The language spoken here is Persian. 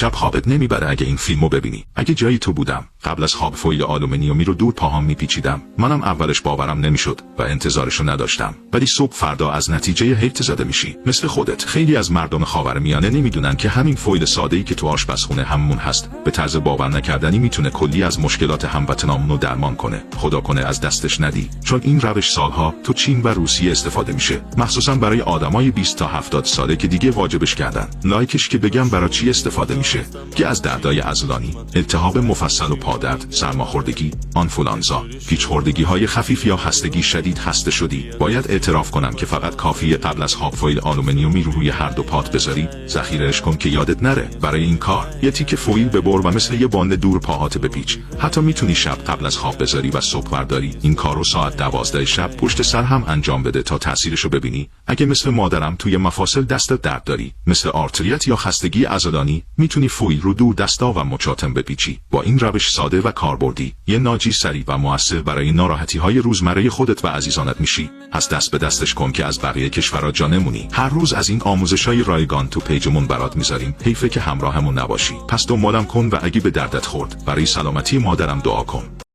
شب خوابت نمیبره اگه این فیلمو ببینی. اگه جایی تو بودم قبل از خواب فویل آلومینیومی رو دور پاهام میپیچیدم. منم اولش باورم نمیشد و انتظارشو نداشتم، ولی صبح فردا از نتیجه حیرت زده میشی. مثل خودت خیلی از مردم خاورمیانه نمیدونن که همین فویل ساده‌ای که تو آشپزخونه هممون هست به طرز باور نکردنی میتونه کلی از مشکلات هموطنامون رو درمان کنه. خدا کنه از دستش ندی، چون این روش سالها تو چین و روسیه استفاده میشه، مخصوصا برای آدمای 20 تا 70 ساله که دیگه واجبش کردن. لایکش که بگم برای چی استفاده میشه که از دردای عضلانی، التهاب مفصل و پادرد، سرماخوردگی، آنفولانزا، پیچ‌خوردگی‌های خفیف یا خستگی شدید خسته شدی. باید اعتراف کنم که فقط کافیه قبل از خواب فویل آلومینیومی رو روی هر دو پات بذاری، ذخیره‌اش کن که یادت نره. برای این کار یه تیکه فویل ببر و مثل یه باند دور پاهات بپیچ. حتی میتونی شب قبل از خواب بذاری و صبح برداری. این کارو ساعت 12 شب پشت سر هم انجام بده تا تاثیرشو ببینی. اگه مثل مادرم توی مفاصل دست درد داری، مثل آرتریت یا خستگی عضلانی، میتونی فویل رو دور دستا و مچاتم بپیچی. با این روش ساده و کاربردی یه ناجی سریع و موثر برای ناراحتی‌های روزمره خودت و عزیزانت میشی. از دست به دستش کن که از بقیه کشورها جا نمونی. هر روز از این آموزش‌های رایگان تو پیجمون برات میذاریم. حیفه که همراهمون نباشی. پس دنبالم کن و اگه به دردت خورد برای سلامتی مادرم دعا کن.